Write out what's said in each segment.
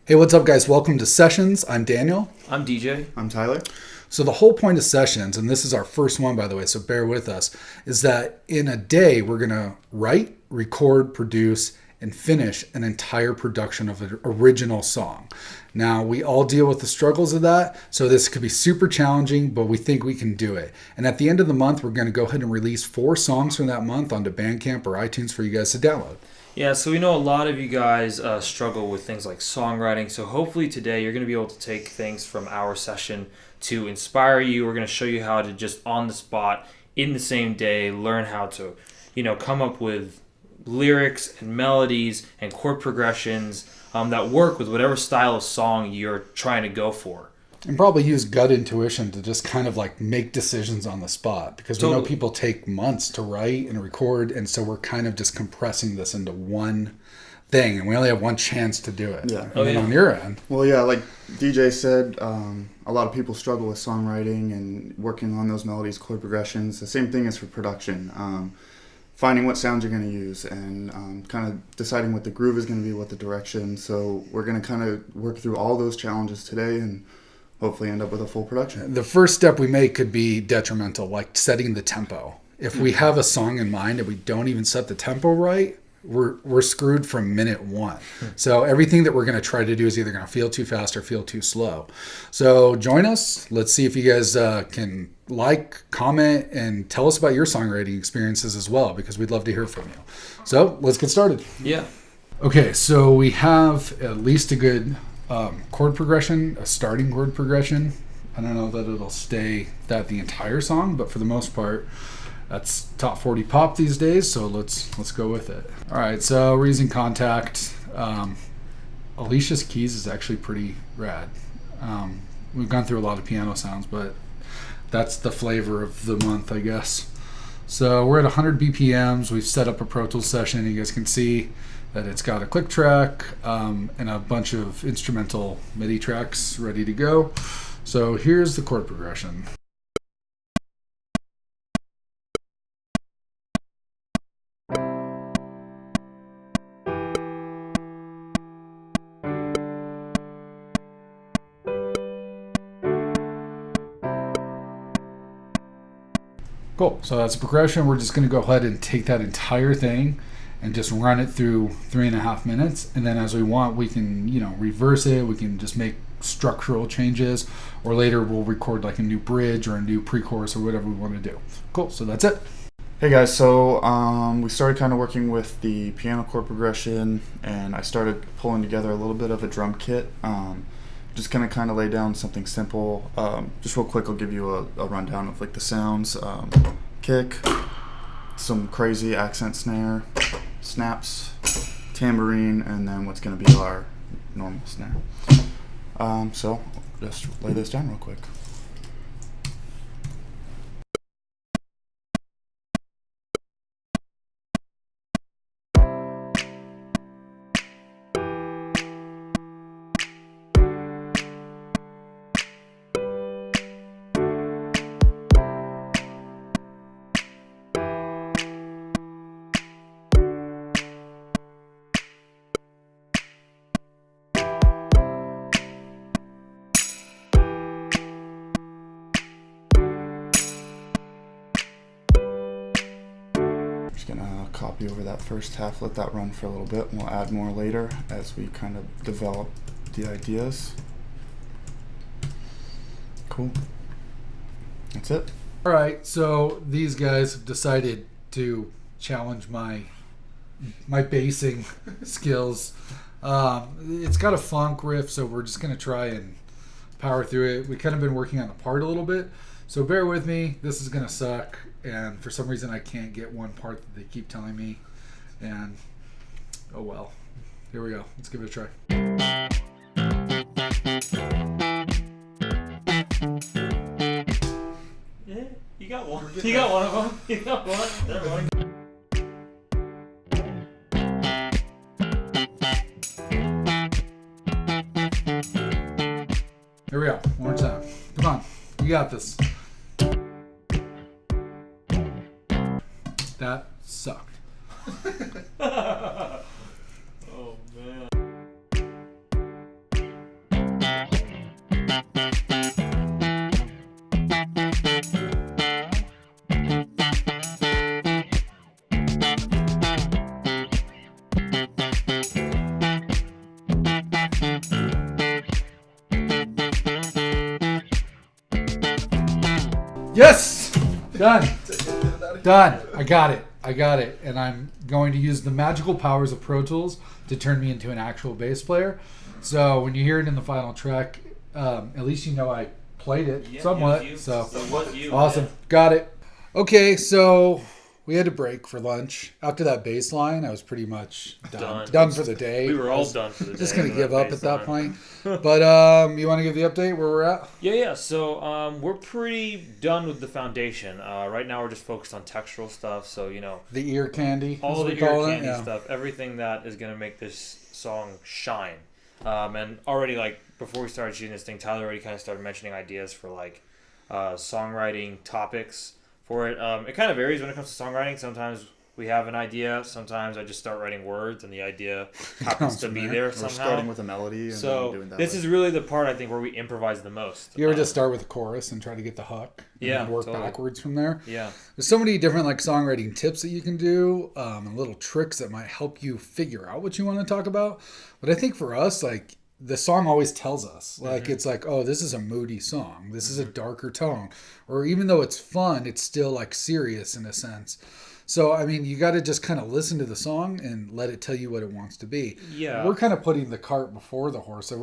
Hey, what's up, guys? Welcome to Sessions. I'm Daniel. I'm DJ. I'm Tyler. So the whole point of Sessions, and this is our first one, by the way, so bear with us, is that in a day, we're going to write, record, produce, and finish an entire production of an original song. Now, we all deal with the struggles of that, so this could be super challenging, but we think we can do it. And at the end of the month, we're going to go ahead and release 4 songs from that month onto Bandcamp or iTunes for you guys to download. Yeah, so we know a lot of you guys struggle with things like songwriting, so hopefully today you're going to be able to take things from our session to inspire you. We're going to show you how to just on the spot, in the same day, learn how to, come up with lyrics and melodies and chord progressions that work with whatever style of song you're trying to go for. And probably use gut intuition to just kind of like make decisions on the spot, because we know people take months to write and record, and so we're kind of just compressing this into one thing, and we only have one chance to do it. Yeah. And then on your end, well, yeah, like DJ said, a lot of people struggle with songwriting and working on those melodies, chord progressions. The same thing is for production. Finding what sounds you're going to use and kind of deciding what the groove is going to be, what the direction. So we're going to kind of work through all those challenges today and hopefully end up with a full production. The first step we make could be detrimental, like setting the tempo. If we have a song in mind and we don't even set the tempo right, we're screwed from minute 1. So everything that we're going to try to do is either going to feel too fast or feel too slow. So join us. Let's see if you guys can comment, and tell us about your songwriting experiences as well, because we'd love to hear from you. So let's get started. Yeah. Okay, so we have at least a good chord progression, a starting chord progression. I don't know that it'll stay that the entire song, but for the most part, that's top 40 pop these days, so let's go with it. All right, so we're using Contact. Alicia's keys is actually pretty rad. We've gone through a lot of piano sounds, but that's the flavor of the month, I guess. So we're at 100 BPMs. We've set up a Pro Tools session. You guys can see that it's got a click track and a bunch of instrumental MIDI tracks ready to go. So here's the chord progression. Cool. So that's a progression. We're just going to go ahead and take that entire thing and just run it through 3.5 minutes. And then as we want, we can, reverse it. We can just make structural changes, or later we'll record like a new bridge or a new pre-chorus or whatever we want to do. Cool. So that's it. Hey guys, so we started kind of working with the piano chord progression, and I started pulling together a little bit of a drum kit. Just gonna kind of lay down something simple. Just real quick, I'll give you a rundown of like the sounds. Kick, some crazy accent snare, snaps, tambourine, and then what's gonna be our normal snare. So just lay this down real quick. Gonna copy over that first half, let that run for a little bit, and we'll add more later as we kind of develop the ideas. Cool. That's it. All right. So these guys have decided to challenge my bassing skills. It's got a funk riff, so we're just going to try and power through it. We kind of been working on the part a little bit, so bear with me. This is going to suck. And for some reason, I can't get one part that they keep telling me. And, oh well. Here we go. Let's give it a try. Yeah, you got one. You got one of them. You got one. There one. Here we go. One more time. Come on. You got this. That sucked. Oh man. Yes! Done. Done. I got it. And I'm going to use the magical powers of Pro Tools to turn me into an actual bass player. So when you hear it in the final track, at least you know I played it somewhat. So it was you. awesome. Got it. Okay, so we had to break for lunch. After that bass line, I was pretty much done for the day. We were all done for the day. Just going to give up at that point. But you want to give the update where we're at? Yeah. So we're pretty done with the foundation. Right now we're just focused on textural stuff. So, The ear candy. all the ear candy stuff. Everything that is going to make this song shine. And already, before we started shooting this thing, Tyler already kind of started mentioning ideas for, songwriting topics for it. It kind of varies when it comes to songwriting. Sometimes we have an idea. Sometimes I just start writing words, and the idea happens to be there somehow. We're starting with a melody and then doing that. This is really the part, I think, where we improvise the most. You ever just start with a chorus and try to get the hook? And then work totally. backwards from there? Yeah. There's so many different songwriting tips that you can do, and little tricks that might help you figure out what you want to talk about. But I think for us, the song always tells us. It's oh, this is a moody song. This is a darker tone. Or even though it's fun, it's still serious in a sense. So, you got to just kind of listen to the song and let it tell you what it wants to be. Yeah. We're kind of putting the cart before the horse. So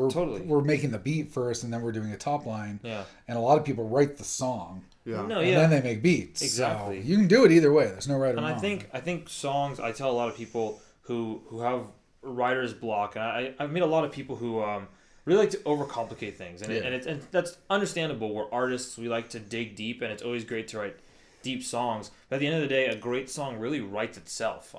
we're making the beat first, and then we're doing a top line. Yeah. And a lot of people write the song. Yeah. No, and yeah. then they make beats. Exactly. So you can do it either way. There's no right or and wrong. I think songs, I tell a lot of people who have writer's block, and I've met a lot of people who really like to overcomplicate things. And that's understandable. We're artists. We like to dig deep, and it's always great to write deep songs. But at the end of the day, a great song really writes itself.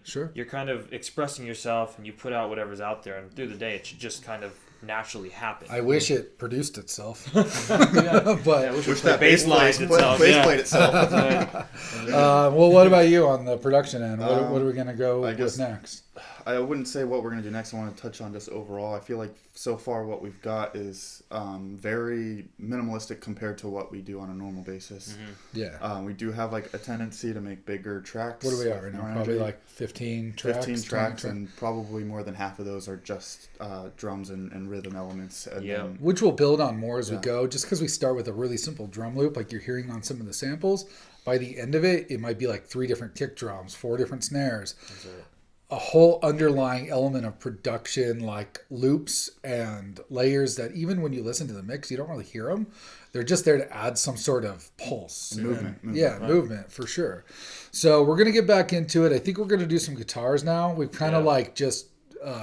Sure. You're kind of expressing yourself, and you put out whatever's out there, and through the day, it should just kind of naturally happen. I wish it produced itself. But I wish that bass played itself. Well, what about you on the production end? What are we going to go with next? I wouldn't say what we're going to do next. I want to touch on just overall. I feel like so far what we've got is very minimalistic compared to what we do on a normal basis. Mm-hmm. Yeah. We do have a tendency to make bigger tracks. What are we at right now? Probably 15 tracks? 15 tracks, and probably more than half of those are just drums and rhythm elements. And then, which we'll build on more as we go, just because we start with a really simple drum loop like you're hearing on some of the samples. By the end of it, it might be 3 different kick drums, 4 different snares. A whole underlying element of production, like loops and layers that even when you listen to the mix, you don't really hear them. They're just there to add some sort of pulse. Movement. Movement for sure. So we're going to get back into it. I think we're going to do some guitars now. We've kind of just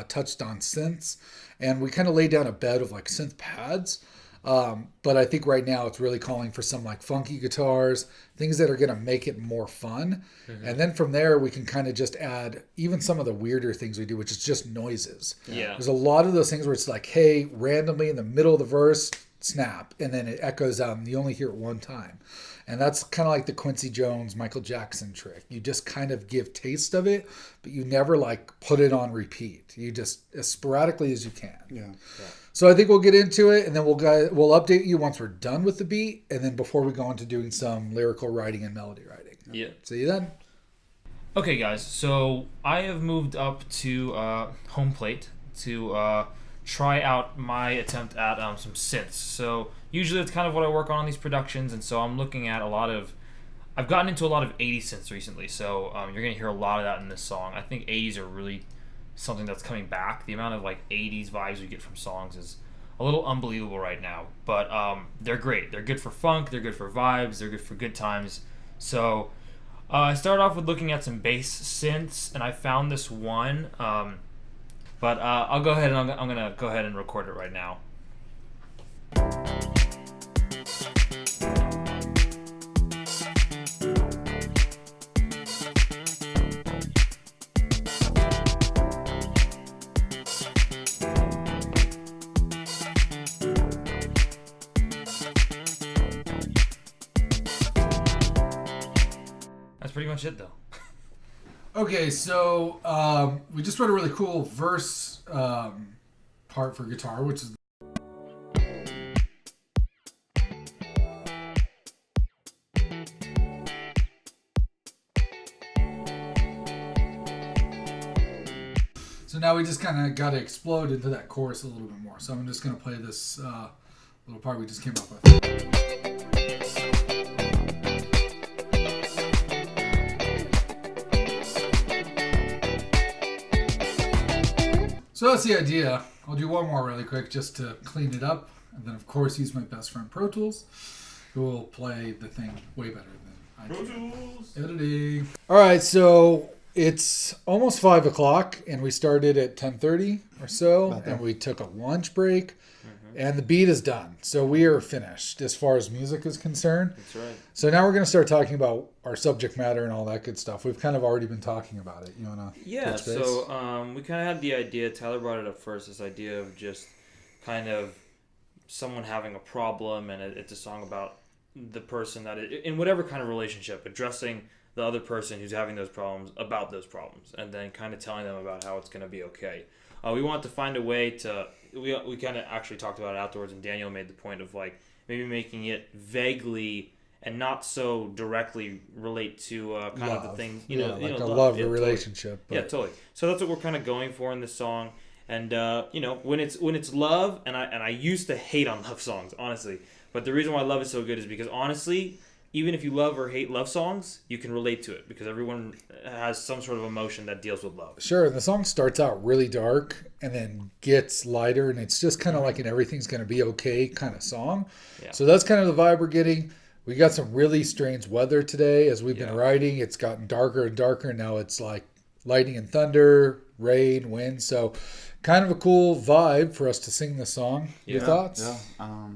touched on synths, and we kind of laid down a bed of synth pads. But I think right now it's really calling for some funky guitars, things that are going to make it more fun. Mm-hmm. And then from there, we can kind of just add even some of the weirder things we do, which is just noises. Yeah. There's a lot of those things where it's hey, randomly in the middle of the verse, snap, and then it echoes out and you only hear it one time. And that's kind of like the Quincy Jones, Michael Jackson trick. You just kind of give taste of it, but you never put it on repeat. You just as sporadically as you can. Yeah. So I think we'll get into it, and then we'll update you once we're done with the beat, and then before we go into doing some lyrical writing and melody writing. Yeah. See you then. Okay, guys. So I have moved up to home plate to try out my attempt at some synths. So usually that's kind of what I work on these productions, and so I'm looking at I've gotten into a lot of 80s synths recently, so you're going to hear a lot of that in this song. I think 80s are really something that's coming back. The amount of 80s vibes we get from songs is a little unbelievable right now, but they're great. They're good for funk, they're good for vibes, they're good for good times. So I started off with looking at some bass synths, and I found this one, but I'll go ahead and I'm gonna go ahead and record it right now. Pretty much it though. Okay, so we just wrote a really cool verse part for guitar, which is so now we just kind of got to explode into that chorus a little bit more. So I'm just going to play this little part we just came up with. So that's the idea. I'll do one more really quick just to clean it up. And then, of course, use my best friend Pro Tools, who will play the thing way better than I do. Pro Tools! Editing. All right, so it's almost 5 o'clock, and we started at 10:30 or so, and we took a lunch break. And the beat is done. So we are finished as far as music is concerned. That's right. So now we're going to start talking about our subject matter and all that good stuff. We've kind of already been talking about it. You want to touch base? So we kind of had the idea, Tyler brought it up first, this idea of just kind of someone having a problem, and it's a song about the person that, in whatever kind of relationship, addressing the other person who's having those problems about those problems, and then kind of telling them about how it's going to be okay. We wanted to find a way to, we kind of actually talked about it afterwards, and Daniel made the point of like maybe making it vaguely and not so directly relate to kind of the things, you know, like a love relationship. Totally. Yeah, totally. So that's what we're kind of going for in this song. And you know, when it's love, and I used to hate on love songs, honestly, but the reason why love is so good is because honestly, even if you love or hate love songs, you can relate to it because everyone has some sort of emotion that deals with love. Sure. The song starts out really dark and then gets lighter, and it's just kind of like an everything's going to be okay kind of song. Yeah. So that's kind of the vibe we're getting. We got some really strange weather today as we've been writing. It's gotten darker and darker. Now it's like lightning and thunder, rain, wind. So kind of a cool vibe for us to sing the song. Your thoughts? Yeah.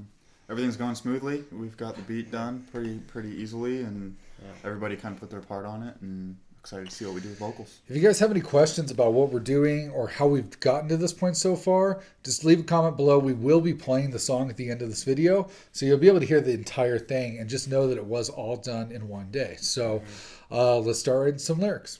Everything's going smoothly. We've got the beat done pretty easily, and everybody kind of put their part on it, and excited to see what we do with vocals. If you guys have any questions about what we're doing or how we've gotten to this point so far, just leave a comment below. We will be playing the song at the end of this video, so you'll be able to hear the entire thing and just know that it was all done in one day. So let's start writing some lyrics.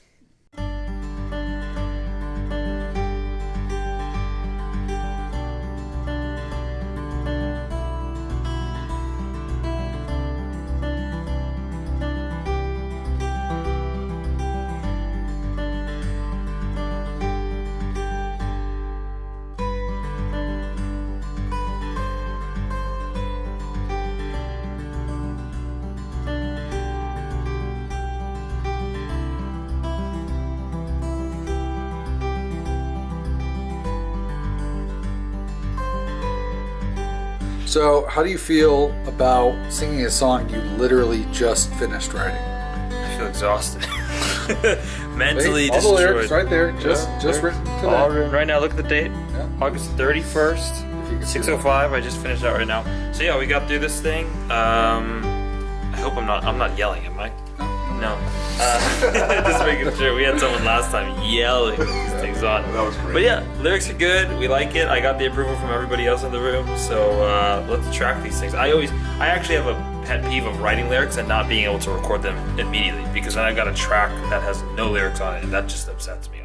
So, how do you feel about singing a song you literally just finished writing? I feel exhausted. Mentally all destroyed. The lyrics right there, just written today. Right now, look at the date. Yeah. August 31st, 6:05. I just finished that right now. So yeah, we got through this thing. I hope I'm not yelling, am I? No. Just making sure. We had someone last time yelling these things on. That was great. But yeah, lyrics are good. We like it. I got the approval from everybody else in the room. So let's track these things. I actually have a pet peeve of writing lyrics and not being able to record them immediately, because then I've got a track that has no lyrics on it, and that just upsets me.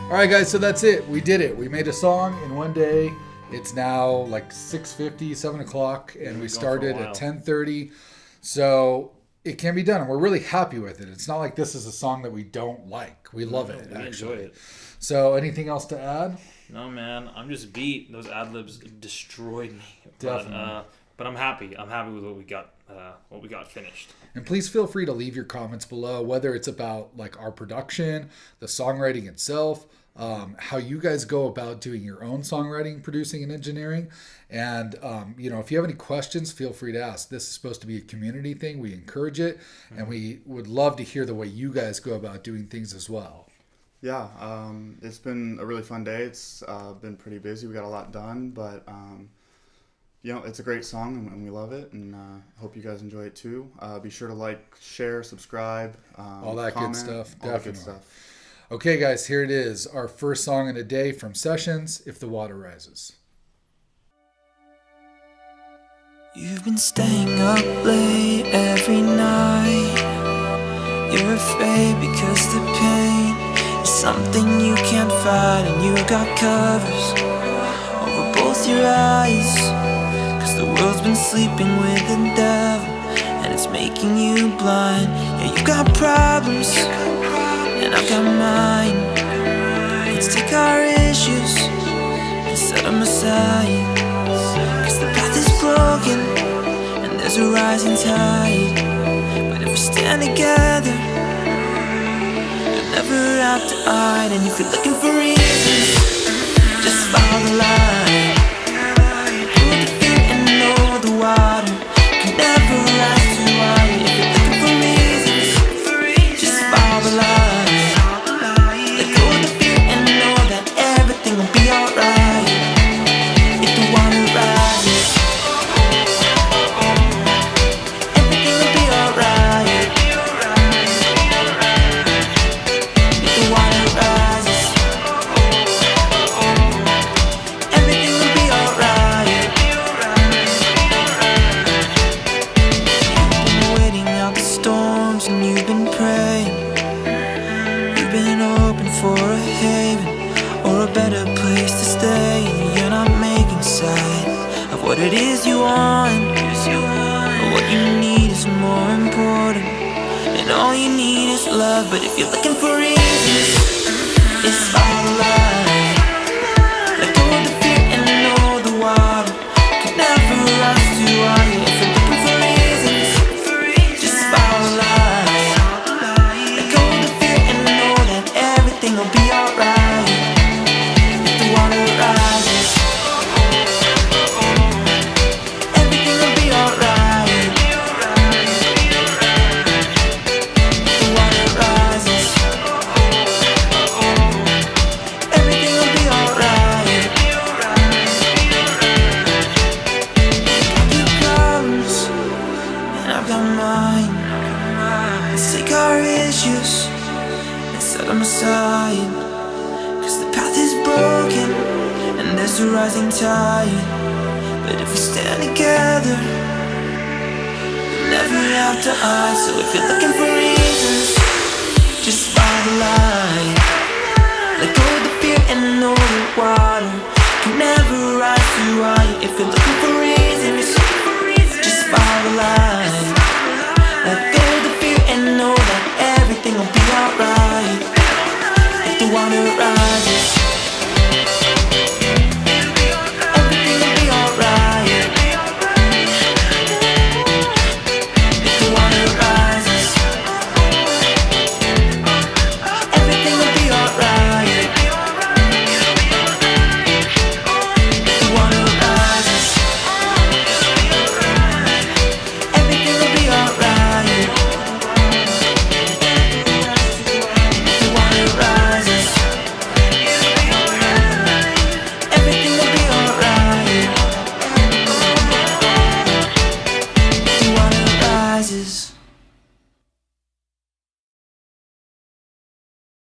All right, guys, so that's it. We did it. We made a song in one day. It's now like 6:50, 7 o'clock, and we started at 10:30. So it can be done, and we're really happy with it. It's not like this is a song that we don't like. We love it, we actually. enjoy it. So anything else to add? No, man. I'm just beat. Those ad-libs destroyed me. Definitely. But I'm happy. I'm happy with what we got finished. And please feel free to leave your comments below, whether it's about like our production, the songwriting itself, how you guys go about doing your own songwriting, producing, and engineering. And, if you have any questions, feel free to ask. This is supposed to be a community thing. We encourage it, and we would love to hear the way you guys go about doing things as well. Yeah, it's been a really fun day. It's been pretty busy. We got a lot done, but it's a great song, and we love it, and hope you guys enjoy it too. Be sure to like, share, subscribe, all that comment, good stuff. All Definitely. that good stuff. Okay, guys, here it is. Our first song in a day from Sessions, If the Water Rises. You've been staying up late every night. You're afraid because the pain is something you can't fight, and you got covers over both your eyes, 'cause the world's been sleeping with the devil, and it's making you blind. Yeah, you got problems, and I've got mine. Let's take our issues and set them aside, 'cause the path is broken, and there's there's a rising tide. But if we stand together, you'll never have to hide. And if you're looking for reasons, just follow the line. Hold the fear and know the water can never rise too high. If you're looking for reasons, just follow the line. Let go of the fear and know that everything will be alright. If the water rises, everything will be alright. If the water rises, everything will be alright. You've been waiting out the storms and you've been praying. You've been hoping for a haven or a better place to stay, and you're not making sight of what it is you want. But what you need is more important, and all you need is love. But if you're looking for reasons, it's all a lie. Let go of the fear and know the water can never rise too high. If you're looking for reasons, just follow the line. Let go of the fear and know that everything will be alright. If the water rises, everything will be alright. If the water rises, everything will be alright. Got your problems, and I've got mine. Let's take our issues and set them aside. 'Cause the path is broken and there's a rising tide. But if we stand together, we'll never have to hide. So if you're looking for reasons, just follow the line. Let go of the fear and know the water can never rise too high. If you're looking for